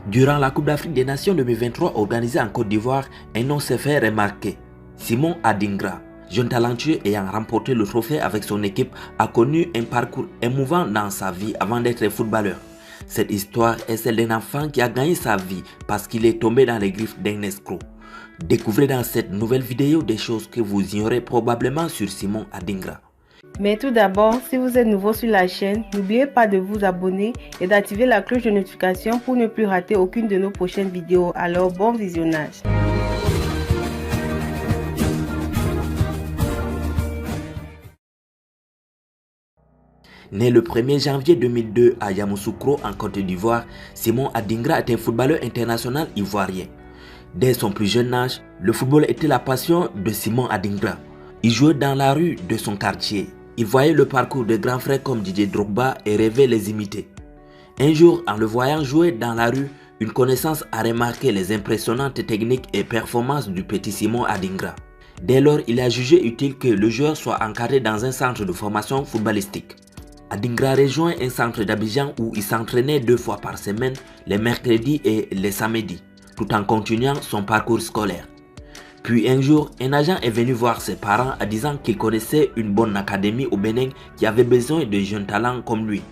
Durant la Coupe d'Afrique des Nations 2023 organisée en Côte d'Ivoire, un nom s'est fait remarquer. Simon Adingra, jeune talentueux ayant remporté le trophée avec son équipe, a connu un parcours émouvant dans sa vie avant d'être footballeur. Cette histoire est celle d'un enfant qui a gagné sa vie parce qu'il est tombé dans les griffes d'un escroc. Découvrez dans cette nouvelle vidéo des choses que vous ignorez probablement sur Simon Adingra. Mais tout d'abord, si vous êtes nouveau sur la chaîne, n'oubliez pas de vous abonner et d'activer la cloche de notification pour ne plus rater aucune de nos prochaines vidéos. Alors, bon visionnage. Né le 1er janvier 2002 à Yamoussoukro en Côte d'Ivoire, Simon Adingra est un footballeur international ivoirien. Dès son plus jeune âge, le football était la passion de Simon Adingra. Il jouait dans la rue de son quartier. Il voyait le parcours de grands frères comme Didier Drogba et rêvait les imiter. Un jour, en le voyant jouer dans la rue, une connaissance a remarqué les impressionnantes techniques et performances du petit Simon Adingra. Dès lors, il a jugé utile que le joueur soit encadré dans un centre de formation footballistique. Adingra rejoint un centre d'Abidjan où il s'entraînait 2 fois par semaine, les mercredis et les samedis, tout en continuant son parcours scolaire. Puis un jour, un agent est venu voir ses parents en disant qu'il connaissait une bonne académie au Bénin qui avait besoin de jeunes talents comme lui.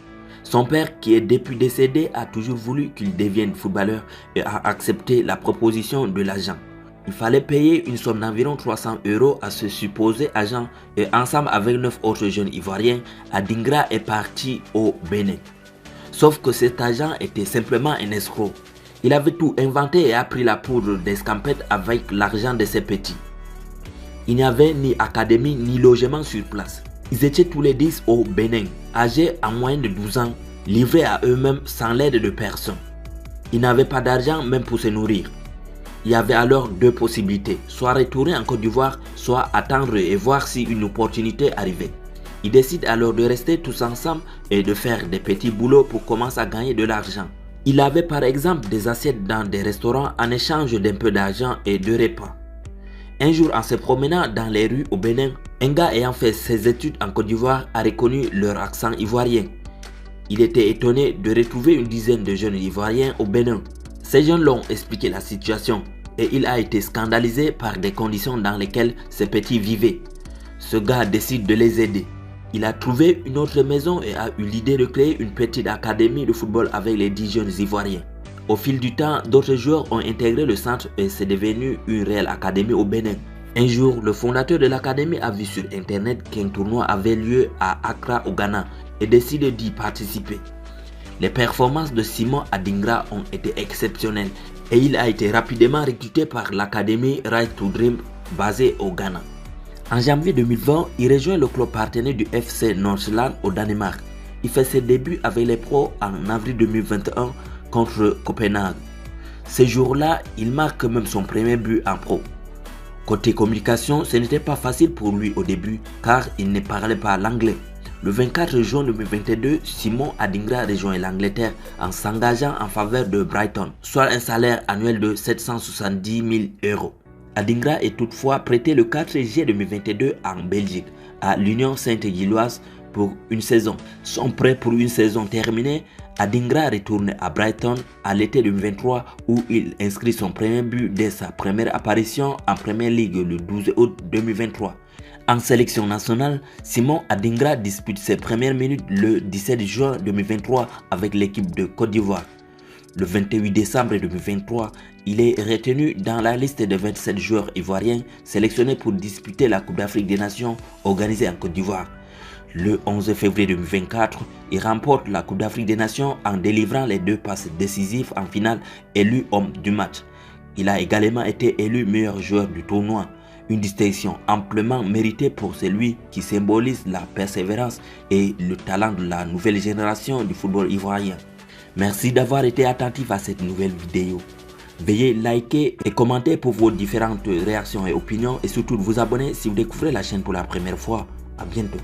Son père, qui est depuis décédé, a toujours voulu qu'il devienne footballeur et a accepté la proposition de l'agent. Il fallait payer une somme d'environ 300 € à ce supposé agent et ensemble avec 9 autres jeunes ivoiriens, Adingra est parti au Bénin. Sauf que cet agent était simplement un escroc. Il avait tout inventé et a pris la poudre d'escampette avec l'argent de ses petits. Il n'y avait ni académie ni logement sur place. Ils étaient tous les 10 au Bénin, âgés en moyenne de 12 ans, livrés à eux-mêmes sans l'aide de personne. Ils n'avaient pas d'argent même pour se nourrir. Il y avait alors 2 possibilités, soit retourner en Côte d'Ivoire, soit attendre et voir si une opportunité arrivait. Ils décident alors de rester tous ensemble et de faire des petits boulots pour commencer à gagner de l'argent. Il avait par exemple des assiettes dans des restaurants en échange d'un peu d'argent et de repas. Un jour, en se promenant dans les rues au Bénin, un gars ayant fait ses études en Côte d'Ivoire a reconnu leur accent ivoirien. Il était étonné de retrouver une dizaine de jeunes ivoiriens au Bénin. Ces jeunes l'ont expliqué la situation et il a été scandalisé par des conditions dans lesquelles ces petits vivaient. Ce gars décide de les aider. Il a trouvé une autre maison et a eu l'idée de créer une petite académie de football avec les 10 jeunes ivoiriens. Au fil du temps, d'autres joueurs ont intégré le centre et c'est devenu une réelle académie au Bénin. Un jour, le fondateur de l'académie a vu sur internet qu'un tournoi avait lieu à Accra au Ghana et décide d'y participer. Les performances de Simon Adingra ont été exceptionnelles et il a été rapidement recruté par l'académie Right to Dream basée au Ghana. En janvier 2020, il rejoint le club partenaire du FC Nordsjælland au Danemark. Il fait ses débuts avec les pros en avril 2021 contre Copenhague. Ce jour-là, il marque même son premier but en pro. Côté communication, ce n'était pas facile pour lui au début car il ne parlait pas l'anglais. Le 24 juin 2022, Simon Adingra rejoint l'Angleterre en s'engageant en faveur de Brighton, soit un salaire annuel de 770 000 €. Adingra est toutefois prêté le 4 juillet 2022 en Belgique à l'Union Sainte-Gilloise pour une saison. Son prêt pour une saison terminée, Adingra retourne à Brighton à l'été 2023 où il inscrit son premier but dès sa première apparition en Premier League le 12 août 2023. En sélection nationale, Simon Adingra dispute ses premières minutes le 17 juin 2023 avec l'équipe de Côte d'Ivoire. Le 28 décembre 2023, il est retenu dans la liste de 27 joueurs ivoiriens sélectionnés pour disputer la Coupe d'Afrique des Nations organisée en Côte d'Ivoire. Le 11 février 2024, il remporte la Coupe d'Afrique des Nations en délivrant les 2 passes décisives en finale, élu homme du match. Il a également été élu meilleur joueur du tournoi, une distinction amplement méritée pour celui qui symbolise la persévérance et le talent de la nouvelle génération du football ivoirien. Merci d'avoir été attentif à cette nouvelle vidéo. Veuillez liker et commenter pour vos différentes réactions et opinions et surtout de vous abonner si vous découvrez la chaîne pour la première fois. À bientôt.